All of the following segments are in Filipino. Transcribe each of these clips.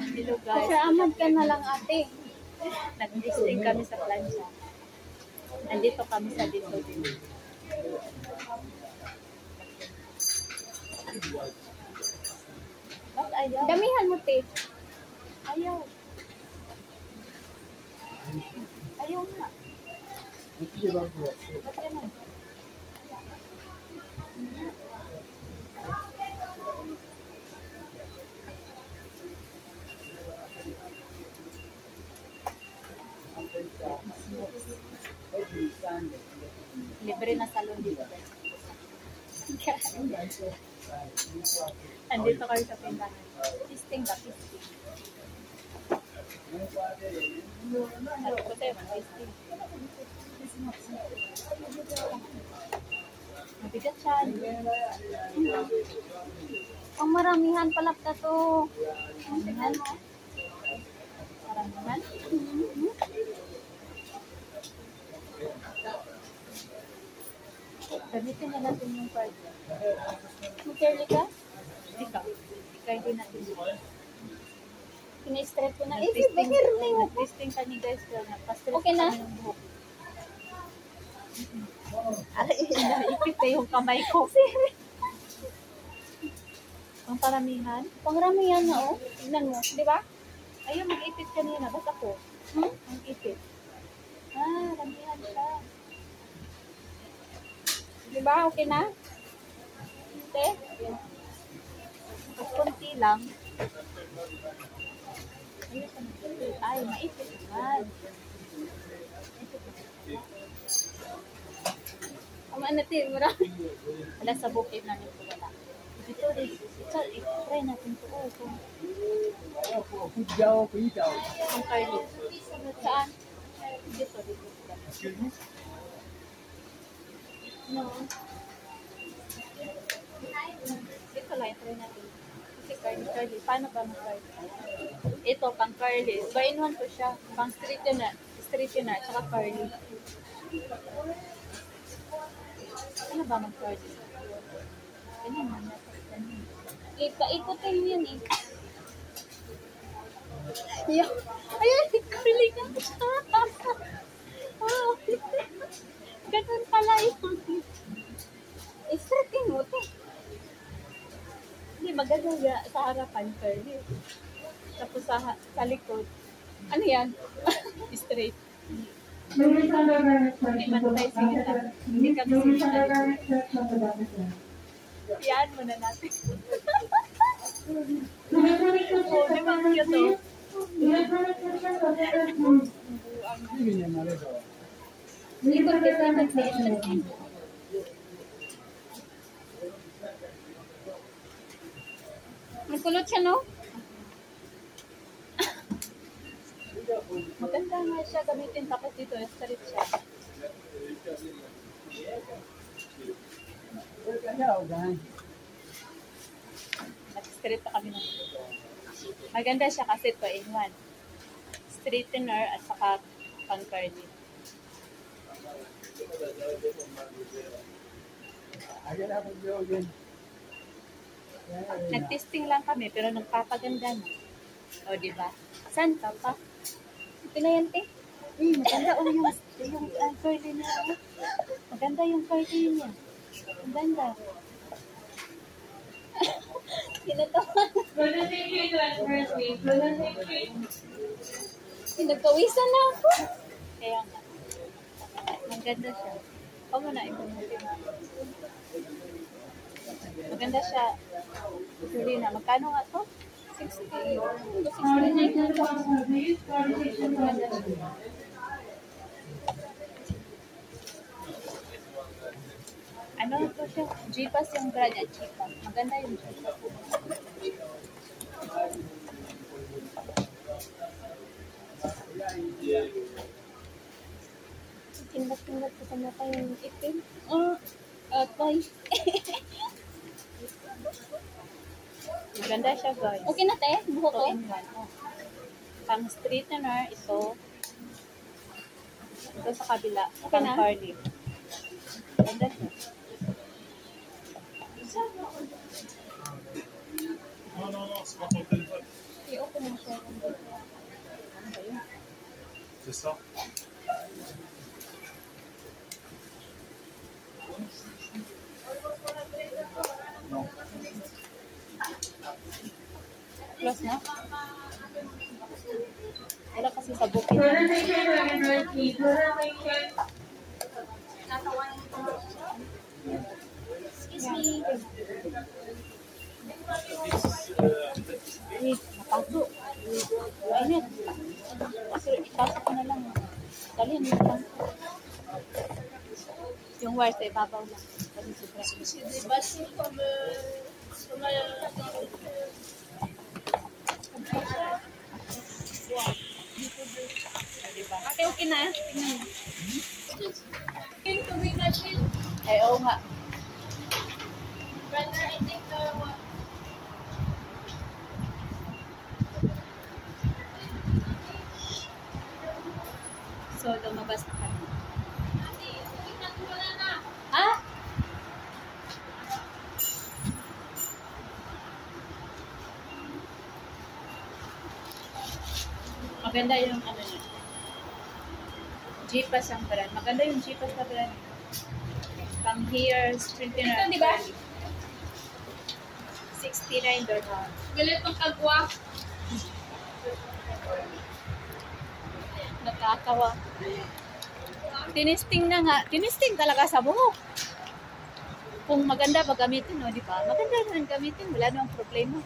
Hello guys. Pasalamat ka na lang ate. Nag-listing kami sa plancha. Nandito kami sa dito din. Ba't ayaw? Damihan mo te. Ayaw. Ayaw nga. Ba't naman? Libre na salon dito. Andito kayo sa pindahan. Pisting ba? Pisting. Sabi ko sa'yo, pisting. Mabigat siya. Ang maramihan pala ka to. Maramihan? Maramihan? Gamitin na natin yung card. Mag-curly ka? Ikaw. Ikaw din natin. Pina-straight ko na. Eh, Nag-testing bakit mo? nag-testing kami guys. Nag-pastress Okay na? kami ng buhok. Ay, naipit na yung kamay ko. Ang paramihan. Pangramihan na oh. Tignan mo. Di ba? Ayun, mag-ipit kanina. Ba't ako? Ang ipit. Ramihan siya. Di ba? Okay na? Te? Pag konti lang. Ay, maipit naman. Ang ano te? Marami. Wala sa bukid namin ito wala. Ito rin. I-try natin ito. Ang curly. Saan? Dito. No. Dito lang, i-try natin. Kasi curly. Paano ba mag-curly? Ito, pang curly. Ba-in-one ko siya. Pang straightener, tsaka curly. Ano ba mag-curly? Ganyan man natin. Paikutin mo yan eh. Yeah. Ayan, curly ka. Wow. Ganun pala yun. Straightin mo te. Hindi, maganda sa harapan, curly. Tapos sa likod. Ano yan? Straight. Hindi man tayo singitan. Hindi kami singitan. Yan muna natin. Oo, di ba ang cute oh? Likod kita nag-straightin. Nagkulot siya no? Maganda nga siya gamitin. Tapos dito, straight siya. Nag-straight na kami ng maganda siya kasi 2-in-1. Straightener at saka pang-curly. Nag-testing lang kami pero nagpapaganda na. O, diba? Saan ka pa? Ito na yan te. Maganda yung curly niya. Maganda yung curly niya. Maganda. Tinatawa. Pinagpawisan na ako. Kaya nga. Maganda siya. O mo na, ibang natin. Maganda siya. Sorry na. Magkano nga to? 60. 69. Maganda siya. Ano to siya? Jeepas yung brand at cheaper. Maganda yung Jeepas. Tingat-tingat ko sa mata yung itim. Atay. Maganda siya guys. Okay na te? Buhok ko? 2-in-1. Oh. Pang straightener, ito. Ito sa kabila. Okay Pang na? curly. Maganda siya. I-open mo siya. Ano ba yun? 됐어? Close na? Wala kasi sa booking. Excuse me. Eh, napago. Mainit. Kasi ipasok ko na lang. Dalhin mo lang. Yung wire sa ibabaw lang. Kasi sobra. Ate, okay na. Tingnan mo. Ay, oo nga. Brother, I think So, lumabas na kami. wala na. Ha? Maganda yung ano niya. Jeepas ang brand. Maganda yung Jeepas na brand. From here, straighten Ito, di ba? $69. Galit pang kagwa. Nakakawa. Tinisting na nga. Tinisting talaga sa buhok. Kung maganda ba gamitin, no, di ba? Maganda rin gamitin. Wala namang problema.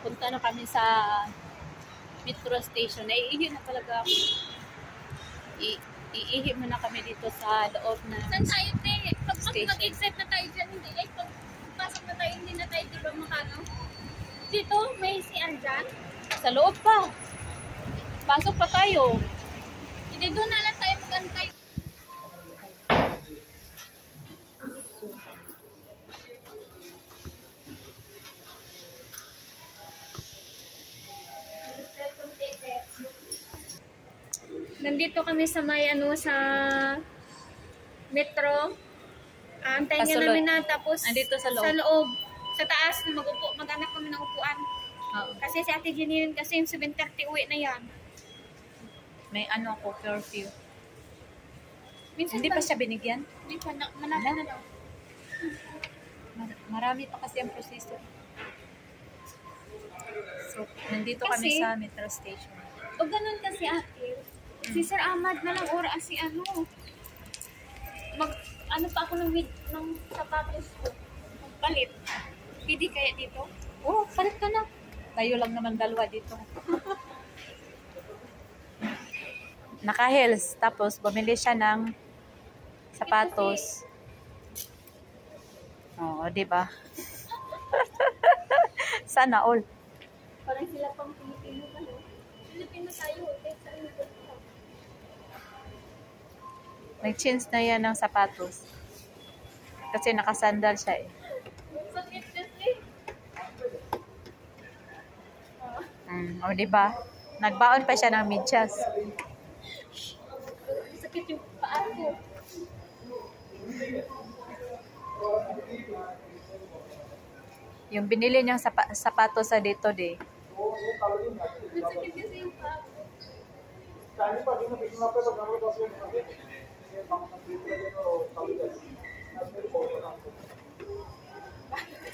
Punta na kami sa metro station. Naiihi na talaga ako. Iihi mo na kami dito sa loob na Saan tayo, te? Pag Station. mag-exit na tayo dyan, hindi. Ay, pag pasok na tayo, hindi na tayo, di ba, makano? Dito, may CR dyan. sa loob pa. Pasok pa tayo. Hindi, doon na lang tayo mag-antay. Nandito kami sa may ano sa metro. Antayin nga Pasulot. namin na tapos Andito sa loob. Sa loob. Sa taas mag-anak kami ng upuan. Oo. Kasi si Ate Jenny yun kasi yung 7:30 uwi na yan. May ano ko, curfew. Minsan Hindi pa siya binigyan. Hindi pa, manapin na daw. Marami pa kasi ang proseso. So, nandito kami Kasi- sa metro station. O ganun kasi ate, si Sir Ahmad na lang oras si ano. Ano pa ako ng sapatos ko. Magpalit. Pwede kaya dito? Oh, palit ka na. Tayo lang naman dalawa dito. Naka-heels. Tapos, bumili siya ng sapatos. Oo, di ba? Sana all. Parang sila pang Pilipino ka, no? Pilipino tayo, eh, sa Pilipino. Nag-change na yan ng sapatos. Kasi nakasandal siya eh. Sakit kasi. O, di ba? Nagbaon pa siya ng medyas. Sakit yung paa ko. Yung binili niyang sapatos sa dito di. Sakit kasi yung paa ko.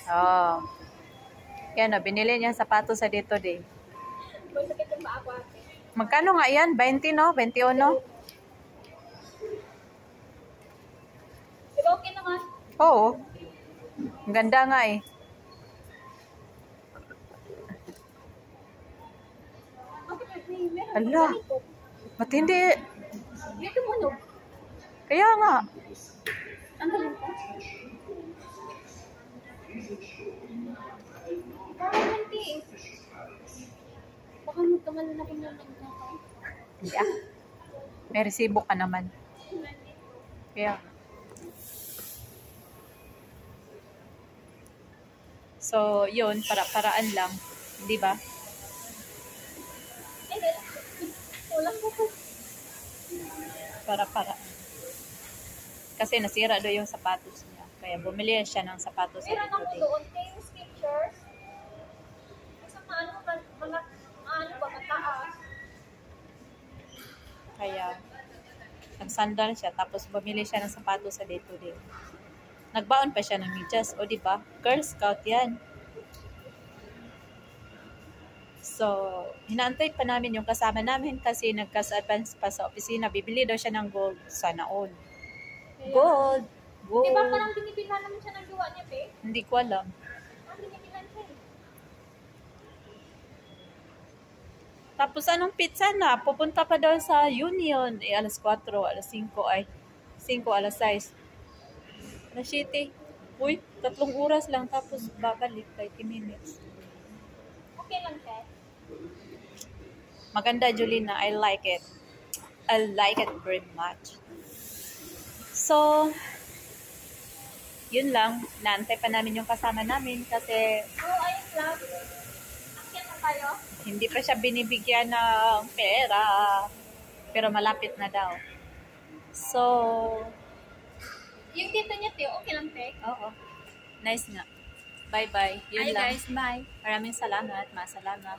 Oh. Yan o, binili niyang sapatos sa dito di. Sakit yung paa ko, ate. Magkano nga yan? 20 no? 21? Diba okay na nga? Oo. Ang ganda nga eh. Bakit may meron? Ala. Matindi. May tumunog. Kaya nga. Ang galing ko. Parang hindi eh. Baka magkamali na rin yung nagkakaw. Yeah. May resibo ka naman. Kaya. So, yun. Paraan lang. Di ba? Eh, wala ko po. Para. Kasi nasira do yung sapatos niya. Kaya bumili siya ng sapatos sa Meron ako Dito Day. doon, yung Skechers. Kasi ano ba, mataas. Kaya nagsandal siya tapos bumili siya ng sapatos sa Dito Day. Nagbaon pa siya ng medyas. O di ba? Girl Scout yan. So, hinaantay pa namin yung kasama namin kasi nagkas-advance pa sa opisina. Bibili daw siya ng gold. Sana all. Gold! Di ba Gold! parang binibilhan naman siya ng gawa niya, te? Hindi ko alam. Parang binibilhan siya eh. Tapos anong pizza na? Pupunta pa daw sa Union. Alas 4, alas 5, ay 5, alas 6. Alas 7. Uy, 3 oras lang tapos babalik 30 minutes. Okay lang, te. Maganda, Julina. I like it. I like it very much. So, yun lang. Naantay pa namin yung kasama namin kasi So, ayun lang. Akyat na tayo. hindi pa siya binibigyan ng pera. Pero malapit na daw. So, Yung dito niya, te, okay lang, te. oo. Nice nga. Bye-bye. Yun Hi lang. guys, bye. Maraming salamat. Masalamat.